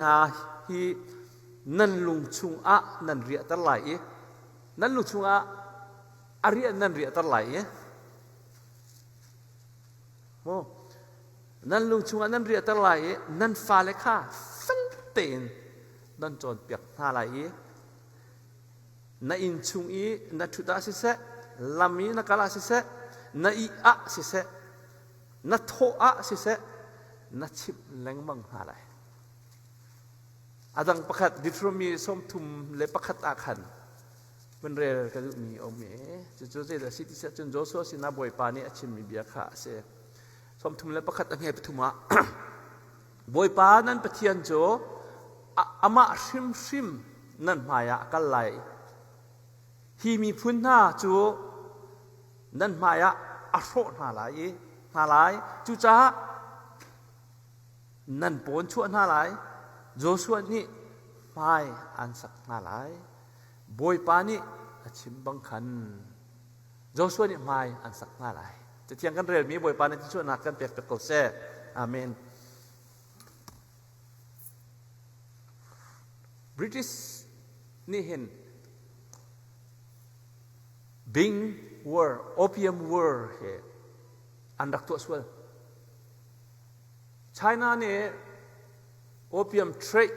hi nan lung chung a nan ria tar lai nan lung chung a aria nan ria tar lai mo nan lung chung a nan ria tar lai nan fa le kha fan ten nan chon piak na lai na in chung i na thuta si se lami na kala si se na i a si se na tho a si se na chip leng mang ha lai adang pakhat Deuteronomy som thum le pakhat akhanมันเรื่องกันมีโอเมจู่ๆจะสิทธิเสจนโจชัวสินาบอยปานี่อาชิมมีเบียขาเสสมทุมและประคัตอันเฮปทุมะบอยปานั้นปะเทียนโจอามาชิมนั่นหมายกันไหลฮีมีพุนหน้าจูนั่นหมายอาโรหาไหลจู่จ้านั่นปนชั่วหน้าไหลโจชัวนี่ไม่อันสักหน้าไหลบอยปานี่ชิมบังคันโจชัวนี่ไม่อันสักหน้าไหลจะเทียงกันเรื่องมีบอยปานี่ที่ช่วยนักกันเปียกตะโกเซ่อาเมนBritish นี่เห็น Bing War Opium War เหตุอันดักตัวส่วน China เนี่ย Opium Trade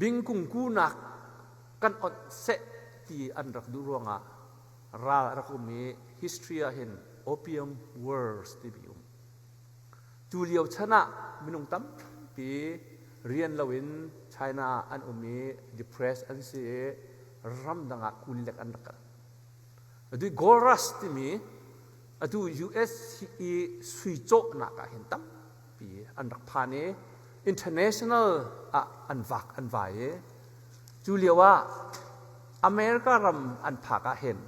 บิงกุงกูนักกันอดเสตีอันรักดูรวงอ่ะรักมี history เห็น opium wars ที่บิวจูเลียวชนะมินุงตั้มปีเรียนลวิน China อันมี depressed อันเสียรำดังอ่ะคุณเล็กอันรักดูกอรัสที่มีดู US สุยโจนักเห็นตั้มปีอันรักพานี international อันวักอันไหวจูเลียว่าอเมริการำอันผักเห็น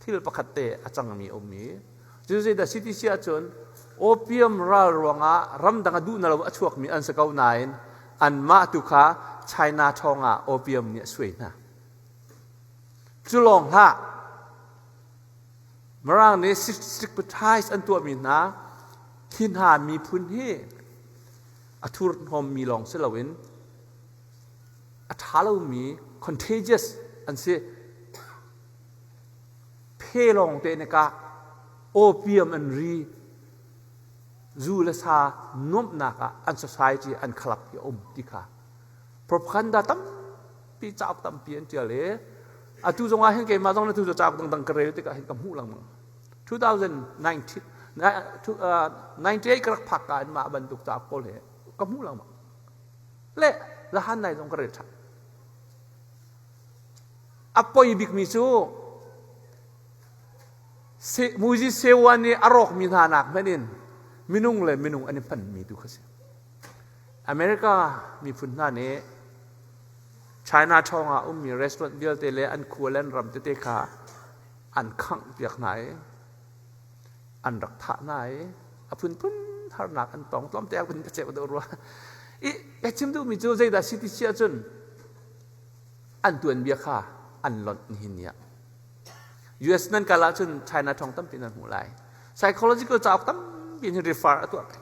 ที่เราประคัตเตอจังมีอมีจูเลียดสิทธิเสียจนโอปิอุมราลวงรำดังดูนั่นเราช่วงมีอันสกาวนายอันมาตุขาไชน่าทองโอปิอุมเนี่ยสวยนะจุลองฮะมรังนี้สิทธิปไตยอันตัวมีนะทินหามีพื้นที่อัทุรหอมมีลองเสลวินอัฐาเรามี contagious อันเสียเพลองเตนกาโอปิอุมอันรีจูเลสานมนักอัน society อันคลับยอมติค่ะเพราะพันดาตั้มปีจับตั้มเปลี่ยนเจริญอัตุจงอาเห็นเกมาต้องนั่นตุจะจับตั้งกระเรือติกะเห็นกำหูหลังมึง98กระพักการมาบรรทุกจับโกลเหกำหูหลังมึงเละละหันในตรงกระเรือชักอัปปอยบิกมิซูมูจิเซวันนี้อารมณ์มีฐานะไม่ดินมินุงเลยมินุงอันนี้พันมีดูเขาสิอเมริกามีฝุ่นหน้านี้ไชน่าทองมีร้านเดียวเตเลอันคูเลนรำเตะขาอันขังเปียกไหนอันรักฐานไหนพุ่นทารนักอันตองต้มเตะพุ่นกระเจ็บตัวรัวอีชิมดูมิจูใจแต่สิทธิเชียจนอันตัวเบียขาอันหล่นหินเนี่ย US นั่นกาลาจนไชน่าทองตั้มเป็นอันหูไหล psychological จับตั้มเป็น refer ตัวไป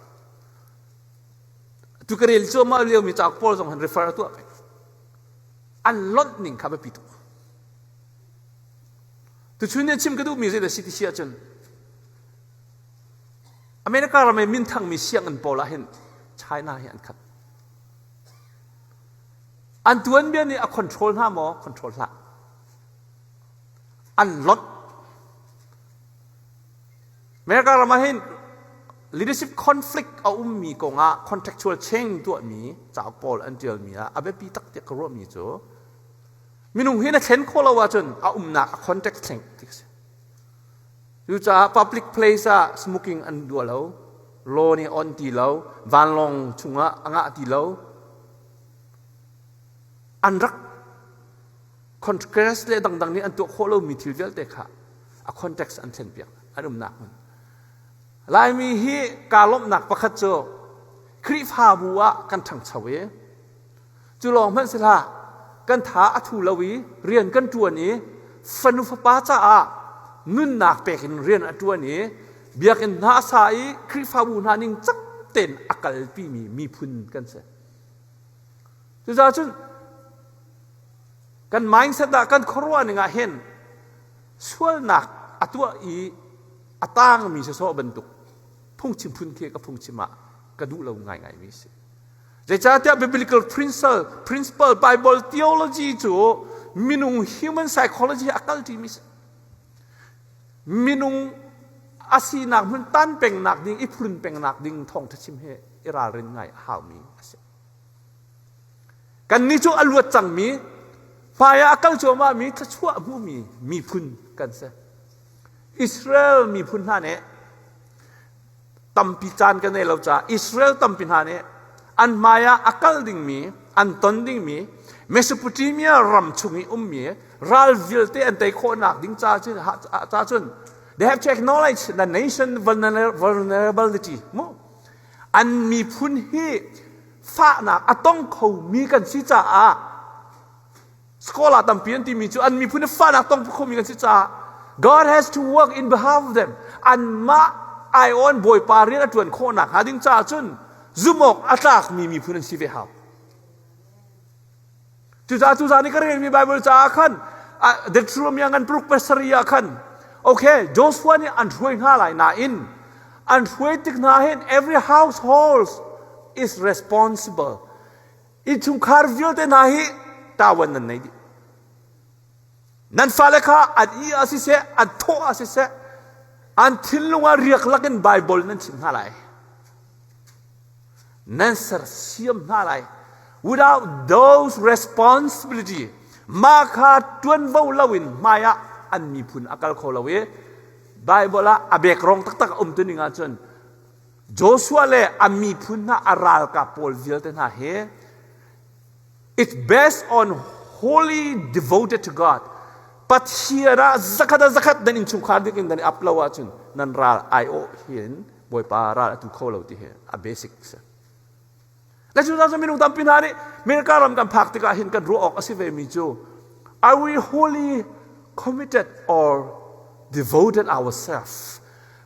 ทุกเรื่องชั่วมาเรียวมีจับพอลส่ง refer ตัวไปอันหล่นหนึ่งข้าพปิตุทุกชุนเนี่ยชิมก็ดูมีใจแต่สิทธิเชียจนอเมริกาเราไม่มินทั้งมีเสียงอันโปละเห็นไชน่าเห็นขัดอันตัวนี้เนี่ย control ห้ามอ control ละอันลดเมริกาเรามาเห็น leadership conflict เอามีกงcontextual change ตัวมีจากปอลอันเดียวมีอาเบปีตักเตกรัวมีจ้ะมินุงเห็นเช่นคนเราว่าจนเอานัก context change อยู่จาก public place smoking อันดัวเราโลนี่ออนตีเราวันลงชุงตีเราอันรักคอนเกรสเลยดังๆนี้อันตัวโคโลมีทิลเวลเตค่ะอะคอนเท็กซ์อันเซนเปียกอันนั้นหนักมันลายมีฮีการลบหนักประคัตโจคริฟาบัวกันทั้งชาวเวจุลองมันสิละกันท้าอัตุลวีเรียนกันตัวนี้ฟันุฟปาจ้านุนหนักเป็กเรียนอันตัวนี้เบียกันนาสายคริฟาบูนานิงจักเต็นอักลปีมีพุนกันเส tu za chun kan mindset da kan khorwa ni nga hen sual nak atua i atang mi so bentuk phung chim phun ke ka phung chima ka du lo ngai mi se je cha tia biblical principle Bible theology chu minung human psychology akal ti mi se minung asi nak mun tan peng nak ding iprun peng nak ding thong thachim he ira rin ngai how mi ase kan ni chu aluat chang mi paya akal chu ma mi thachua mu mi phun kan se Israel mi phun ha ne tampi chan kan ne lo cha Israel tampi ha ne an maya akal ding mi an ton ding mi Mesopotamia ram chungi mi ral vilte an tai kho nak ding cha chun they have to acknowledge the nation vulnerability mo an mi phun hi fa na atong kho mi kan si cha a skola tampian ti mi chu an mi phun fa na atong kho mi kan si cha God has to work in behalf of them an ma ai on boy pari na tuan kho nak ha ding cha chun zumok atak mi phun si ve ha tu za ni ka re mi Bible cha khan the trum yang an pruk pesaria khan okay, Joshua ni antruing halai na in, antruing na hin. Every household is responsible. Itung karvil te nahi tawan nan nahi. Nan faleka at I asise at to asise until lunga riak lakin Bible nan sim halai. Nan ser siam halai. Without those responsibility, maka tuan bau lawin maya. An mi phun akal kholawe Bible la abek rong tak tu ni nga chun Joshua le ami phun na aral ka pol vil te na he it's based on wholly devoted to God but here zakat dan in chung khar dikin dan aplawa chun nan ral io hin boy pa ral tu kholo ti he a basic sa la chu sa minung tam pinani mer karam kan phak ti ka hin kan ru ok asive mi chu are we wholly committed or devoted ourselves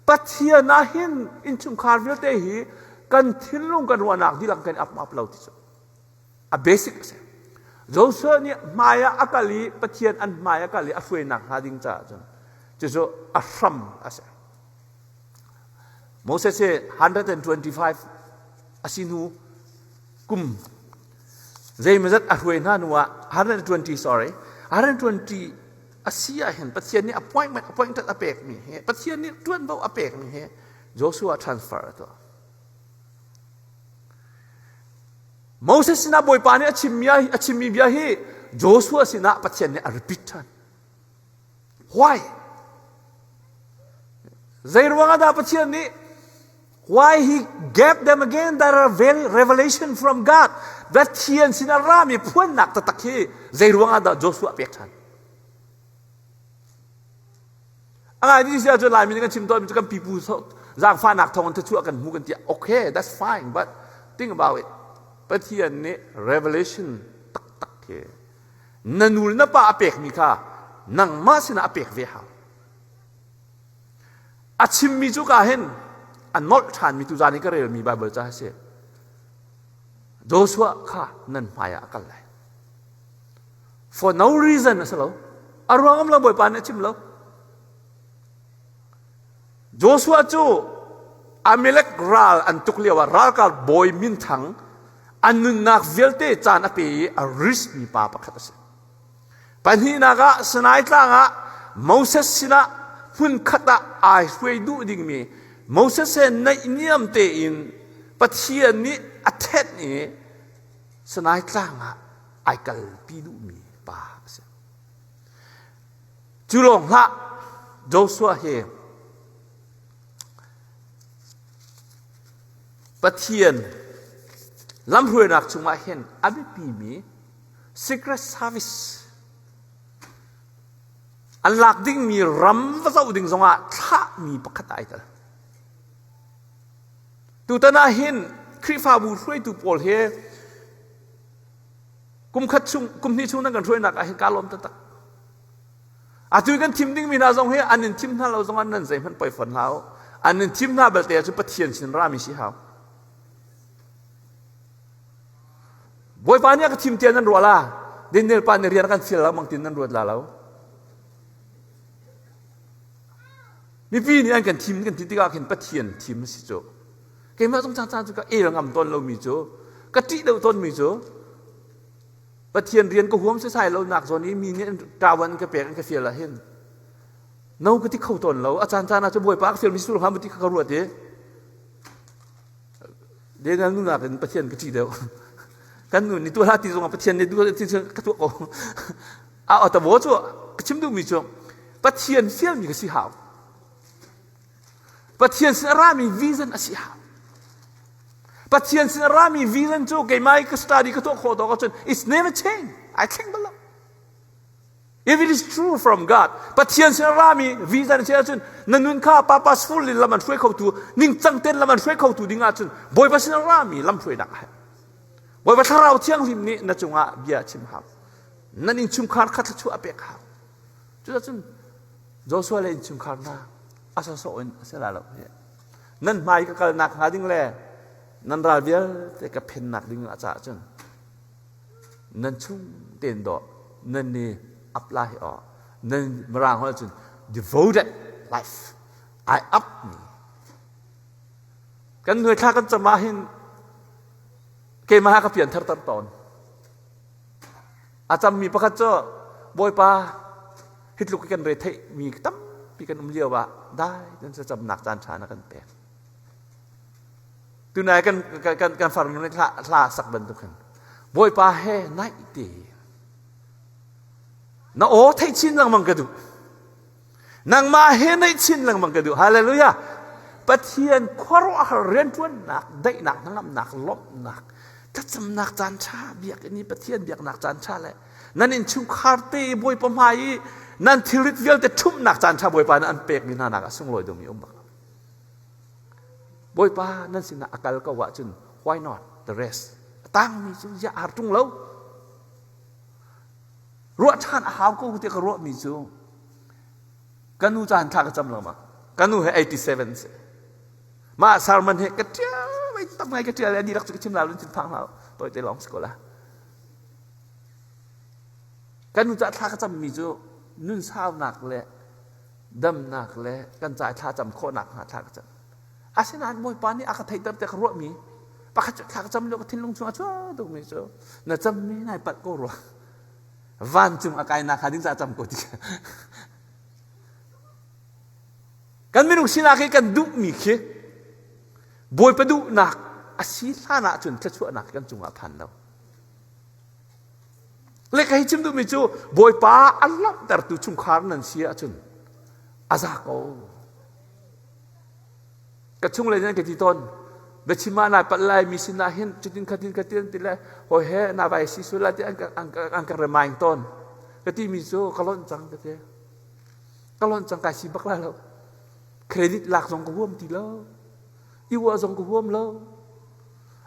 but here na hin in chung kharvil te hi kan thilung kan wanak dilang kan upload ti a basic se Joshua ni maya akali pathian an maya akali afwe nak hading cha so afram ase Moses se 125 asinu kum zaimazat afwe na nuwa 120 Asia hen pasien ni appointed apek mi he pasien ni tuan bau apek mi he Joshua transfer to Moses sina boy pa ni achimi bia hi Joshua sina pasien ni repeat why zairwanga da pasien ni why he gave them again that revelation from God that hien sina rami puan nak tatakhi zairwanga da Joshua apek chan Angai di sia jo lai mi kan chim to mi kan pipu so zang fa nak thong te chu kan mu kan tia okay that's fine but think about it but here ne revelation tak ke nanul na pa apek mi kha nang ma sina apek ve ha achim mi chu ka hen an not than mi tu jani ka rel mi Bible cha se Joshua kha nan maya akal lai for no reason asalo arwangam la boy pa ne chim lo Joshua chu Amalek ral antuk liwa ral kal boy min thang anun nak velte chan ape a risk mi pa pakhat ase panhi naga sanai tlanga Moses sina hun khata ai hui du ding mi Moses se nai niam te in pathian ni athet ni sanai tlanga ai kal pi du mi pa ase chulong ha Joshua he Pathian lam hui nak chunga hen abi pi mi secret service an lak ding mi ram va zau ding zonga tha mi pakhat ai ta tu ta na hin khrifa bu hui tu pol he kum khat chung kum ni chung na kan hui nak a hen kalom ta ta a tu kan tim ding mi na zong he anin tim na lo zong an nan zai man pai fon hao anin tim na bel te chu pathian sin ra mi si hao boy pa niya ka tim tian nan ruala din nil pa ni rian kan fil mang tin nan ruat la law mi pi ni an kan tim kan ti ka ken pathian tim si jo ke ma tong cha chu ka e ngam ton lo mi jo ka ti do ton mi jo pathian rian ko huam se sai lo nak zo ni mi ni tawan ka pe kan ka fil la hen nau ka ti khau ton lo a chan na chu boy pa fil mi su ha mi ti ka ruat deเดี๋ยวนู้นน่ะเป็นประเทศก็ที่เดียวกันนู้นนี่ตัวละที่ตรงประเทศนี่ดูที่กระตัวเอาแต่ว่าชัวก็ชิมดูมีชัวประเทศเสียมีก็สิหาวประเทศเสียรามีวิชั่นอสิหาวประเทศเสียรามีวิชั่นชัวเกี่ยไม่ก็สตาร์ดีก็ตัวโคตรก็จน it's never change I can't believe if it is true from God ประเทศเสียรามีวิชั่นเสียจนนั่นนู่นข้าป้าป้าฟูลิละมันช่วยเขาตัวนิ่งจังเต้นละมันช่วยเขาตัวดิ้งอาจนบอยภาษารามีลำช่วยดักให้บอยภาษาเราเที่ยงริมนี้นั่นจงอาเบียชิมหาวนั่นอินชุมคาร์คัดชั่วอเปกหาวจุดจนโจชัวเลยอินชุมคาร์น่าอาศัยโซ่อินเสร็จแล้วนั่นไม่ก็การนักหาดิ้งแลนั่นราเบียแต่ก็เพนนักดิ้งอาจารย์จนนั่นชุ่มเต้นดอกนั่นนี่อัพไลน์ออกนั่นมรางเขาจน devoted life I up me กันหน่วยข้ากันจะมาเห็นเกมาหากับเปลี่ยนทัดตอนอาจจะมีประคัตเจ้าบอยปาฮิตลุกกันเรทมีตั้มปีกันเลียวว่าได้นั่นจะจำหนักจานชานะกันแปลตัวไหนกันฟังในลาสักบันทุกคนบอยปาเฮไนตีน่าโอ้ไทยชินลังมังกระดูนางมาเห็นในชินลังมังกระดูฮาเลลูยาปะเทียนควาระเรียนทวนหนักได้หนักน้ำหนักลบหนักถ้าจำหนักจานชาเบียกอันนี้ปะเทียนเบียกหนักจานชาเลยนั่นอินชุมคาร์ตีบอยปมายนั่นทิริตเวลแต่ทุ่มหนักจานชาบอยปานั่นเปกมีนาหนักส่งลอยดมีอุบักบอยปานั่นสินะอากาศก็ว่าจุน why not the rest ตั้งมีจุนยาอาร์ตุงแล้วรัวชาติหาวก็อุติกรัวมีจูกันนูจานทากจำลงมากันนูให้87เสมาสารมันให้กระเจียวไม่ตั้งไงกระเจียวอะไรดีรักสุขชิมลาวลุ้นชิมพังเราตัวเตะลองสกุลละกันนูจานทากจำมีจูนุ่นเศร้าหนักเลยดำหนักเลยกันจ่ายทาจำโคหนักหาทากจำอาเซนานมวยปานนี่อาคาไทยเติมแต่กรัวมีปากทากจำเรียกว่าทิ้งลงชัวชัวตรงนี้จูน่าจำไม่ได้ปัดก็รัววันจุ่มอากาศนักหาดิ้งจะจำกูดีกันไม่รู้สินักกันดุมีเขี้บอยไปดุนักอาศิลานักจนจะช่วยนักกันจุ่มอภันเราเล็กให้จิมดุมีจูบอยป้าอัลลับแต่ตุจุ่มคาร์นันเสียจนอาซาโกกระชุ่งเลยนั่นกติตอนเบชิมานายปัลไลมีสินาเห็นจุดนี้ขัดติเลยโอ้เฮนาไปสิสุดละที่อังกระมายต้นกติมีจูกลอนจังกติกลอนจังกายสิบักแล้วเครดิตหลักส่งกหัวมตีแล้วอีวัวส่งกหัวมแล้ว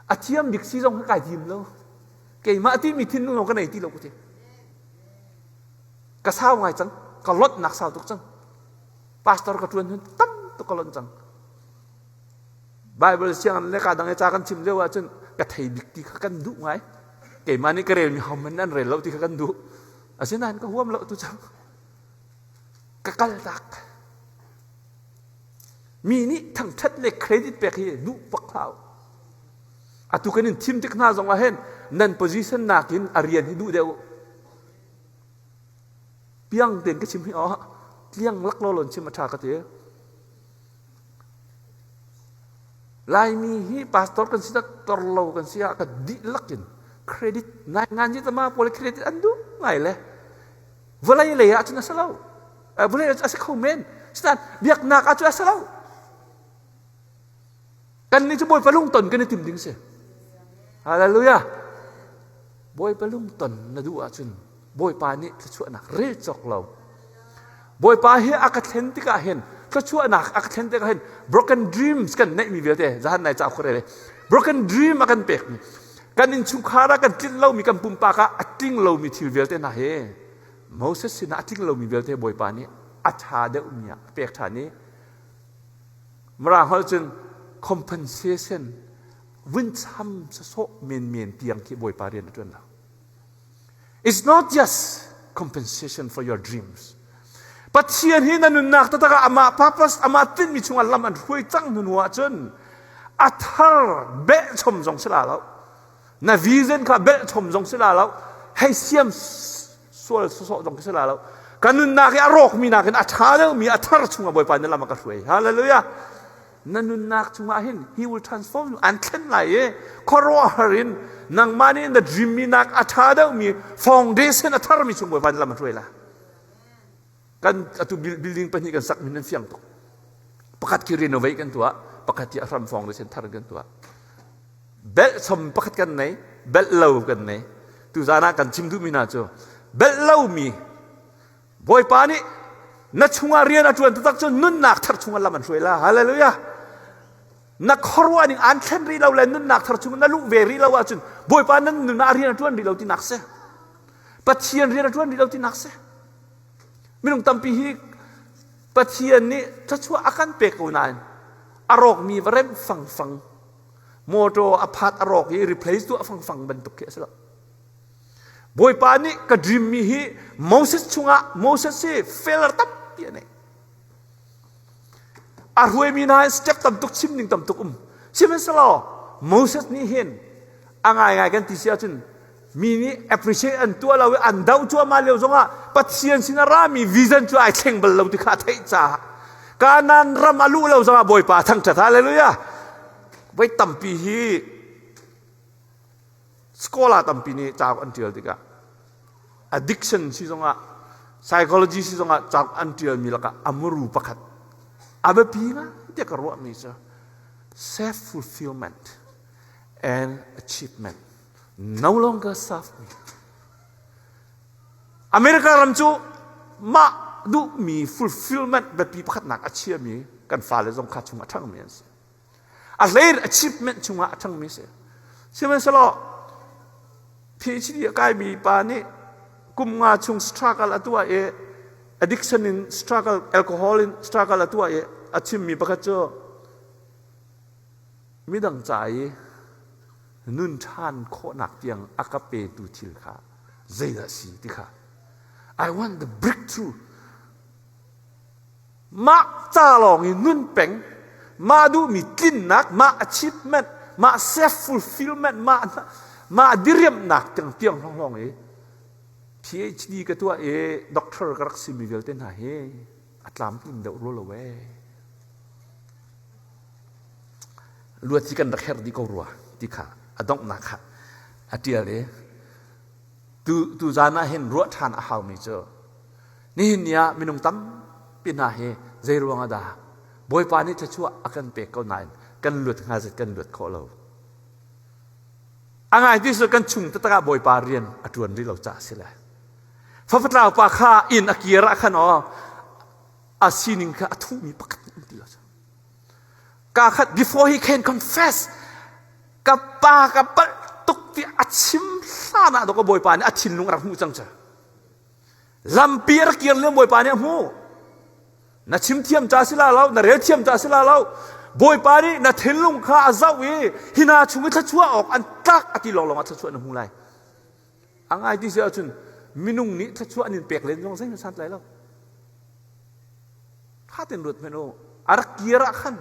อาเทียมบิ๊กซีส่งกายทีมแล้วเกี่ยมาที่มีทิ้งนู่นกันไหนที่เรากูทีกระเซ้าไงจังกลดหนักเซ้าตุกจังพาสตอร์กระชวนตั้มตุกกลอนจังไบเบิลเสียงเล็กดังไอ้จากกันชิมเรียกว่าจนกระไทยบิ๊กที่กันดุไงเกี่ยมานี่กระเรลมีหอมมันนั่นเรลแล้วที่กันดุอาเช่นนั้นก็หัวมแล้วตุจังกระกัลตักมีนี่ทั้งชัดเลยเครดิตเปกให้ดูปักเขาอาตุกันนี่ทีมที่ข้าส่งมาเห็นนั่นโพซิชันนักกินอารียนให้ดูเดียวเพียงเด่นก็ชิมให้อ๋อเลี้ยงลักโลหล่นชิมมาชากระเทียลายมีให้พาสตอร์กันสิตตอร์โลกันสิอากันดีลักกินเครดิตงานที่จะมาโพลิเครดิตอันดูไงเลยเวลาเลยอาจจะน่าเศร้าเวลาอาจจะคอมเมนต์ฉะนั้นเบียกนักอาจจะเศร้ากันนี่จะบอยไปลุ่งตนกันในติ่มดิ้งเสียฮาเลลูยาบอยไปลุ่งตนนะดูอาจุนบอยปานี่จะช่วยนักเรียจอกเราบอยปาเฮอากาศเห็นที่กาเห็นจะช่วยนักอากาศเห็นที่กาเห็น broken dreams กันในมีเวลเตะจะหันในจะเอาคนเลย broken dream อากันเปกกันอินชุมคาระกันจิ้นเรามีกันปุ่มปากอัดจิ้งเรามีทิวเวลเตะนะเฮโมเสสสินะอัดจิ้งเรามีเวลเตะบอยปานี่อัจฉาเดียวมีเปกฐานนี้มรางเขาจนcompensation วินทำสะโซเมียนเตียงที่บอยปาเรียนด้วยนะ It's not just compensation for your dreams ปัจเจียนที่นั่นนักแต่ถ้าอามาพับอามาตินมีช่วงลำอันรวยจังนัวจนอัฐร์เบะชมจงสลาแล้วนาวิเซนค่ะเบะชมจงสลาแล้วให้เสียมส่วนสจงสลาแล้วกันนักอารมณ์มีนักอัฐร์มีอัฐร์ช่วงบอยปานนั่นละมันก็รวยฮาเลลูยานั่นนักช่วงเห็น He will transform you อันเช่นไรขอรอหรินนังมานี่ใน dream มีนักอัฐร์มี foundation อัฐร์มีช่วงบอยปานนั่นละมันรวยละกันatau building pani kan sak minan fiang to pakat ki renovate kan tua pakat ya ram fong sen thar kan tua bel som pakat kan nei bel low kan nei tu zana kan chim du mina cho bel low mi boy pani na chunga rian atuan tak cho nun nak thar chunga laman suela hallelujah na khorwa ni an thlen ri law len nun nak thar chunga na lu ve ri law achun boy pan nan nun na rian atuan ri law ti nak se pathian rian atuan ri law ti nak se minung tampi hi pathian ni thachua akan pekunan arok mi varem fang moto aphat arok hi replace tu fang bentuk ke sala boy pani ka dream mi hi Moses chunga Moses se failure tap ya ne arhue mi na step tam tuk chim ning tam tuk simen sala Moses ni hin angai kan ti sia chun mini appreciate an tua lawe an dau chua ma leo zonga pathian sinara mi vision chu ai thleng bal lo ti kha thei cha kanan ram alu lo zonga boy pa thang cha hallelujah wai tampi hi skola tampi ni cha until tika addiction si zonga psychology si zonga cha until milaka amuru pakhat abe pinga te ka ro mi cha self fulfillment and achievement no longer serve me. America ramchu ma du mi fulfillment bet pi pakhat nak achia mi kan fa le zong kha chunga thang mi se a later achievement chunga thang mi se simen salo PhD kai bi pa ni kum nga chung struggle atua e addiction in struggle alcohol in struggle atua e achim mi pakhat cho mi dang chai nun chan ko nak tiang akape tu thil kha zaida si ti kha I want the breakthrough ma cha long in nun peng ma du mi tin nak ma achievement ma self fulfillment ma diriam nak tang tiang long e PhD ka tua e doctor ka rak simivel ten ha he atlam tin da ro lo we luat ti kan rakher di ko ruwa ti kha adong nakha atiale tu zana hen ruat than a haw mi cho ni nia minung tam pina he zeiruanga da boy pa ni thachua akan pe ko nine kan lut nga zet kan lut kho lo angai ti so kan chung ta ta boy pa rian atuan ri lo cha sila fa fatla pa kha in akira khan o asining ka athu mi pakat ti lo ka khat before he can confess kapal tuk ti achim sana do ko boy pa ni achin lung rak mu chang cha lampir kier le boy pa ni mu na chim thiam cha sila law na re thiam cha sila law boy pa ni na thelung kha azau wi hina chungi thachua ok an tak ati long long thachua na hu lai angai ti sia chun minung ni thachua anin pek len jong sai san lai law kha ten rut meno ar kiera khan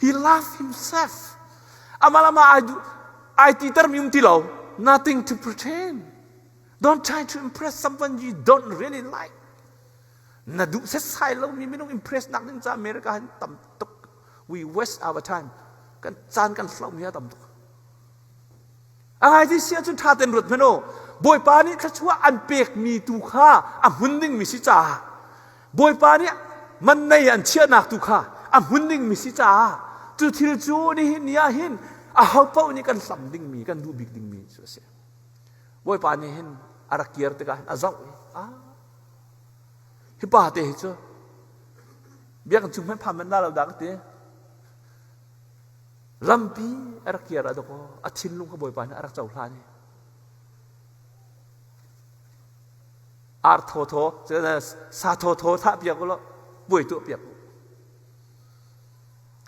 he loved himself amalama I teacher mium tilo nothing to pretend don't try to impress someone you don't really like na du se sai lo mi minung impress nak ning cha America han tam tok we waste our time kan chan kan slow mi tam tok ai ti sia chun tha ten rut meno boy pa ni thachua an pek mi tu kha a hunning mi si cha boy pa ni man nei an chia nak tu kha a hunning mi si cha tu thil chu ni hin nia hin a how pau ni kan sam ding mi kan du big ding mi so se boy pa ni hin arakier te ka azau hi pa te cho biak chung men pham man la lo dak te lampi arakier ado ko achin lung ka boy pa ni arak chau hla ni ar tho sa tho tha biak ko lo boy tu biak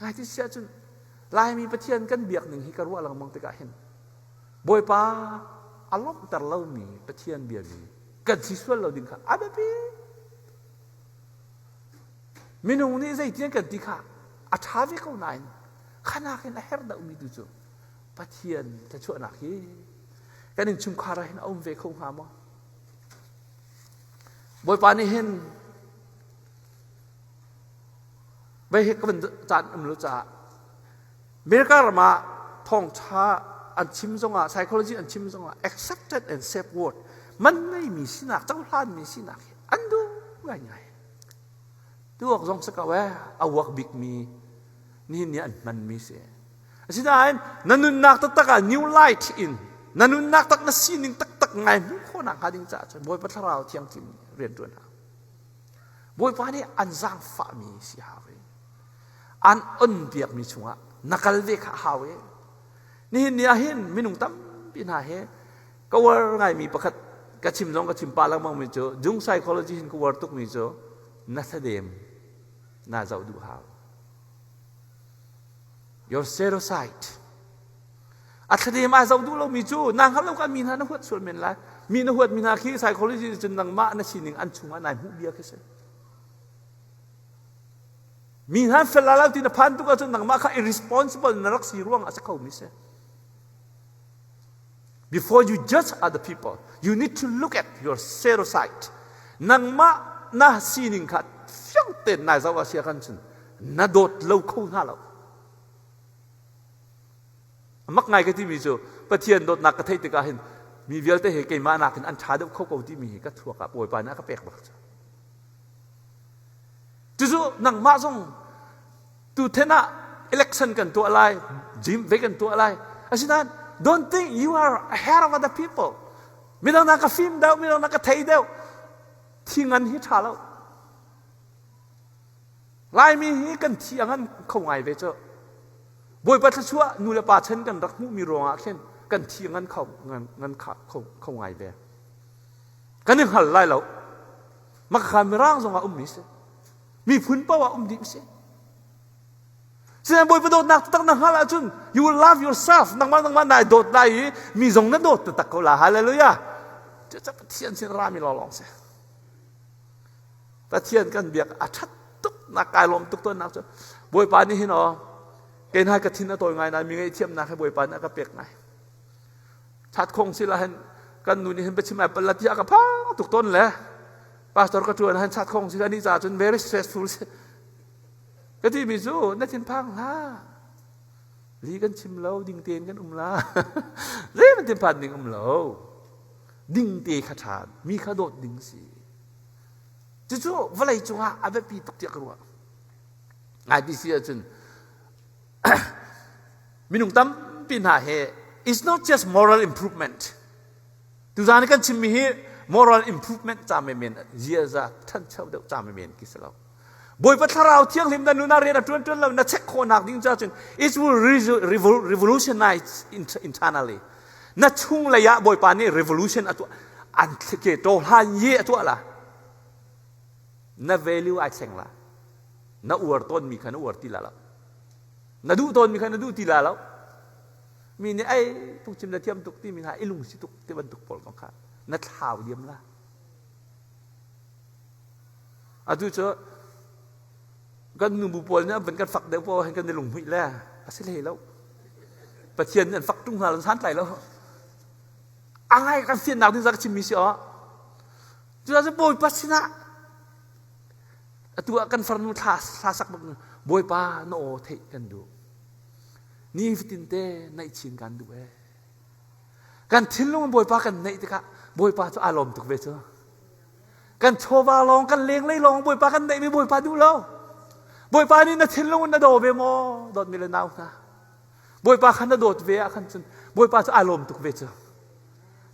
ai ti sia chun ลายมีประเทศกันเบียกหนึ่งฮิการว่าหลังมังตะกะเห็นบอยป้าอารมณ์แต่เรามีประเทศเบียกนี้กันที่ส่วนเราดิ้งค่ะอาเบบีมินุนี่ใจเตียงกันที่ค่ะอาชาวิเขาไหนขนาดเห็นเฮร์ดอุมิดูจูประเทศจะช่วยนักฮีกันนึงชุมคาราเห็นอุ้มเวคงหามบอยป้านี่เห็นไปเห็นก็เป็นจานรู้จักเมริกามาท่องช้าอันชิมซงอ่ะ psychology อันชิมซงอ่ะ accepted and safe word มันไม่มีสินักเจ้าพลานมีสินักอันดูง่ายๆตัวของสกัดว่าเอาวักบิ๊กมีนี่เนี่ยมันมีเสียสิได้นั่นนุนนักตักๆ new light in นั่นนุนนักตักนั่นซีนิ่งตักๆไงมุขนักหาดิ้งจ่าบอยพัทราวเที่ยงจิมเรียนตัวนะบอยฟ้านี่อันจางฟ้ามีสิฮาวอันอันเบียกมีชัวนักเวกฮาวนี่เนี่ยเห็นมินุงตั้มปีน่าเฮก็ว่าไงมีประคัดกระชิมจงกระชิมปลาลังมังมีโจจุง psychology หินก็ว่าตุกมีโจนัทเดมน่าจะดูฮาว your stereotype อัตเดมอาจจะดูเรามีโจนางเขาเราก็มีนะหัวส่วนเป็นไรมีนะหัวมีนาคี psychology จนนังมานะชินิงอันชุงอันไหนหูเบียกเสียมีฮันเฟลาลาวที่นับพันตุกจนนังมาค่ะ irresponsible นรักสีร่วงอาจจะเข้ามิเส Before you judge other people you need to look at your stereotype นังมาน่าซีนิงขัดฟังเต้นนายสาวเสียกันฉันน่าโดดเล่าเข้าหน้าเรามักไงก็ที่มีโจประเทศโดดนักกระเทยติกาเห็นมีเวลเตะเกยมานักเห็นอันชาเดเข้าเกาที่มีก็ทั่วกับป่วยไปนะก็แปลกบักจู่ๆนังมาส่งตัวเทน่า election กันตัวอะไรจิมเวกันตัวอะไรอาชินัน don't think you are ahead of other people ไม่ต้องนักฟิล์มเดียวไม่ต้องนักเทยเดียวที่งั้นฮิตาแล้วลายมีฮิกันที่งั้นเขาไงเวเจอบอยปัตชัวนูเลปาเช่นกันรักมุมีรองอ่ะเช่นกันที่งั้นเขาไงเวกันนึกหันไล่เรามักขามีร่างทรงอ่ะมิเสมีพื้นเป้าว่าดิมเสเสียบอยประโดดนักตั้งนักฮาลาจุน you will love yourself นักมันได้โดดได้มีทรงนั้นโดดตักเขาละฮาเลลูยาจะเทียนเสียรามีลองเสียแต่เทียนกันเบียกอาชัดตุกนักกายลมตุกต้นนักจุนบอยปานนี่เห็นอ๋อเกณฑ์ให้กระทินตัวไงนะมีไงเทียมนักให้บอยปานนักก็เปียกไงชัดคงสิละเห็นกันนู่นนี่เห็นไปชิมอะไรเป็นละที่อากาศพังตุกต้นเลยปาสตอร์ก็ชวนให้ชัดคงสิละนี่จ่าจน very stressful ก็ที่มีสู้นั่นชินพังล่ะลีกันชิมเหล้าดิ่งเตียนกันลาเรื่องมันเต็มพันดิ่งเหล้าดิ่งเตียขจานมีขดดดิ่งสีจู่ๆวันไรจังหวะอาเบปีตกเตียกรัวไอ้พี่เสียจนมีหนุ่มตั้มปีน่าเฮ it's not just moral improvement ทุกท่านกันชิมมี moral improvement จำไม่เมนเจียจะท่านเช่าเดียวจำไม่เมนกิสลาบอยพัทราวเที่ยงลิมดันนุนาเรียนจวนเราน่าเช็คโคนักดิ้งจ้าจน it will revolutionize internally น่าชุ่งระยะบอยปานนี่ revolution อันตัวอันเกตโตหันเย่ตัวละน่า value ไอ้เซงละน่าอวดต้นมีขนาดอวดตีละแล้วน่าดูต้นมีขนาดดูตีละแล้วมีเนี่ยไอ้ตุกจิมน่าเทียมตุกที่มีหาไอ้ลุงสิตุกที่บรรทุกปอลของข้าน่าเท้าเดียมละอะดูเจ้ากันหนุ่มบุปผลเนี่ยเป็นการฝักเดี๋ยวพอให้กันในหลุมหุ่ยแล้วอาศัยแล้วประเทียนเนี่ยฝักตุ้งหาหลังชั้นไหลแล้วอะไรกันเสียหนักที่สักชิมมิเสียจุดนั้นบอยปัสนะตัวกันฟันมุทัสสักแบบบอยป้าโนเทกันดูนี่ฟิตินเต้ในชิงกันดูกันทิ้งลงบอยป้ากันในที่ค่ะบอยป้าจะอารมณ์ตุกเวชกันโชว์บาลองกันเลี้ยงไล่ลองบอยป้ากันในไม่บอยป้าดูแล้วบอยปานี่น่าทิ้งลงน่าโดดเวโมโดดมีเลนเอานะบอยปาขันน่าโดดเวะขันจนบอยปาจะอารมณ์ตุกเวช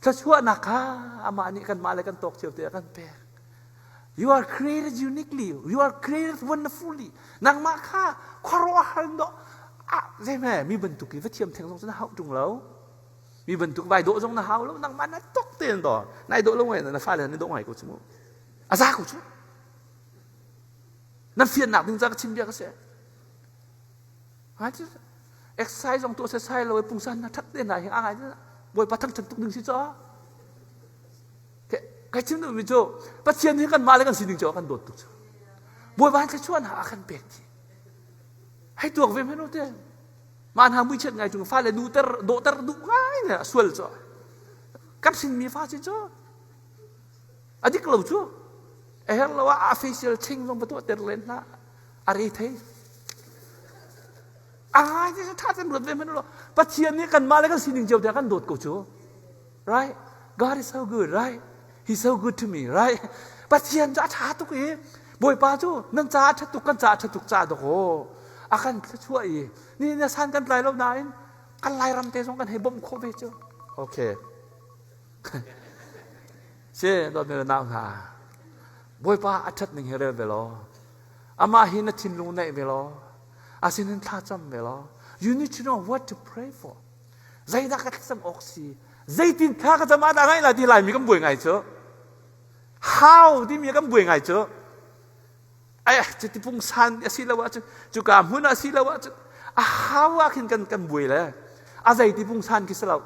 ถ้าชั่วนักฮะอามานี่กันมาอะไรกันตกเฉียวเตียกันแปลก you are created uniquely you are created wonderfully นางมาค่ะคารวะหันโดอ่ะใช่ไหมมีบรรทุกที่ว่าเทียมแทงตรงนั้นเฮาจุงแล้วมีบรรทุกใบโดดตรงนั้นเฮาแล้วนางมาน่าตกเตียนต่อนายโดดลงไงน่าฟ้าเลยนายโดดไงกูชิมุอาซากูชิมุนั่นเฟียนหนักจริงจังชิมเบียก็เสียฮะ exercise องตัวเสียเลยปุ่งสันนะทักเดินไหนยังอะไรนั่นบอยปะทั้งจังตุกหนึ่งสิจ้าใครชิ้นหนึ่งมิโจปัจเจียนที่กันมาแล้วกันสิ่งหนึ่งจ้ากันโดดตุกจ้าบอยบ้านจะชวนหากันเปกทีให้ตัวเวมให้รู้เต้มาหามือเชิดไงจุงฟ้าเลยดูเตอร์โดเตอร์ดูง่ายเนี่ยสวยจ้ากับสิ่งมีฟ้าสิจ้าอดีตเราจ้าเฮ้ยเราว่า official ชิงลงประตูเตอร์เลนนะอะไรเท่ที่จะท่าตำรวจเวมให้รู้ปัจเจียนนี้กันมาแล้วกันสิ่งหนึ่งจ้าเดี๋ยวกันโดดกูจ้า right God is so good right He's so good to me right ปัจเจียนจะท่าตุกอีบอยป้าจูนั่นจ้าชัดตุกกันจ้าชัดตุกจ้าโอ้โหอาการช่วยนี่เนี่ยสันกันไกลแล้วนายกันไล่รำเตะสองกันให้บ่มโควิดจ้าโอเคเช่ตอนนี้นาวหาบอยป้าอัดชัดหนึ่งเรื่องเวลาอามาหินทินลุงในเวลาอาศินันท่าจำเวลา you need to know what to pray for ใจนักกันสมออกสิใจตินท่าก็จะมาได้ไงล่ะที่ไรมีกันบ่อยไงเจ้า how ที่มีกันบ่อยไงเจ้าไอ้จะที่พุ่งสันสิแล้วว่าจุกามหุ่นสิแล้วว่าhow ว่าขึ้นกันบ่อยเลยอะไรที่พุ่งสันคิดแล้ว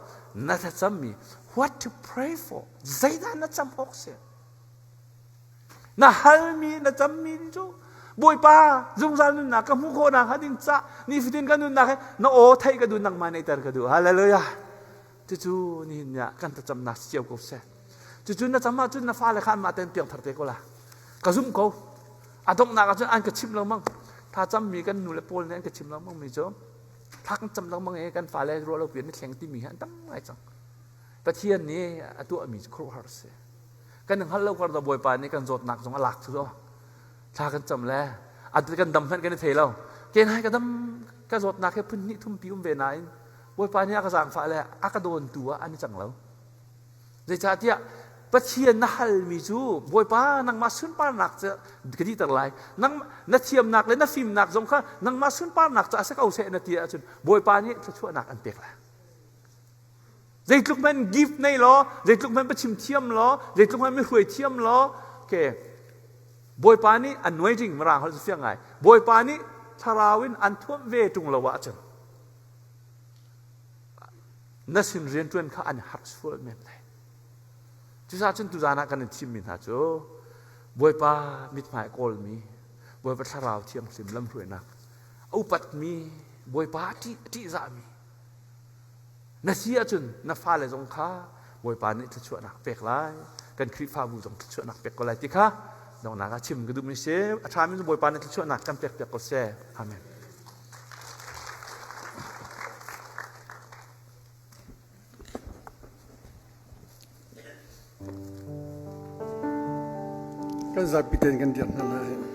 น่าจะจำมี what to pray for ใจน่าจำออกสิน่าฮัลมีน่าจำมีจ้าบอยป้าจงจำนุนนักกับมุขนักฮัดิ้งจ้านี่ฟิตินกันนุนนักน้าโอ้ไทยกันดูนักมาในตากันดูฮาเลลูยาจู่ๆนี่เนี่ยกันจะจำนักเสียวกูเสียจู่ๆน่าจำมาจู่น่าฟ้าเลยขันมาเต็มเตียงถัดเตะกูละกระซุ่มกูอาตงนักจู่อันกระชิมเรามั่งถ้าจำมีกันหนูเลยโปนเนี่ยกระชิมเรามั่งมีจ้าถ้ากันจำเรามั่งเองกันฟ้าเลยรัวเราเปลี่ยนนี่แข็งที่มีหันตั้งไงจังประเทศนี้ตัวมีครัวฮาร์เซ่กันหนึ่งฮัลโหลกันตัวบอยป้านี่กันโจดหนักสองหลักสุดอ่ะถ้ากันจำแล้วอาจจะกันดำพันกันเทเราเกณฑ์ให้กันดำกันโจดหนักแค่พื้นนี่ทุ่มพิวเวนัยบอยปานี่อากาศสั่งฝ่ายแล้วอากาศโดนตัวอันนี้จังแล้วในชาติประเทียนนัลมีจูบอยปานังมาสุนปานักจะกระดิ่งตะไลนังนัดเทียมนักเลยนัดฟิล์มนักสงฆ์นังมาสุนปานักจะอาศัยเอาเสนาทีจนบอยปานี่จะช่วยนักอันเปียกแล้วใจทุกมันกิฟต์ในล้อใจทุกมันประชิมเทียมล้อใจทุกมันไม่รวยเทียมล้อโอเคบอยปานี่อันน้อยจริงมาร่างเขาจะเสียงไงบอยปานี่ทาราวินอันท่วมเวจุงละวะจังนั่นสิ่งเรียนจวนเขาอันฮักส์ฟูลเมนเลยที่ซาจนตุจานักกันชิมมินหาโจบอยปามิดหมายโกลมีบอยปาทาราวเทียมสิมลำรวยนักอุปัตมีบอยปาที่จามีนั่นเสียจนนั่นฟ้าเลยจงข้าบอยปานี่จะช่วยนักเป็กไล่กันคริฟ้าบูจงช่วยนักเป็กก็ไล่ที่ข้าดองนักชิมก็ดูมิเช่อาชามิบอยปานี่จะช่วยนักกันเป็กก็เสียอาเมนkan zapiten kan dia na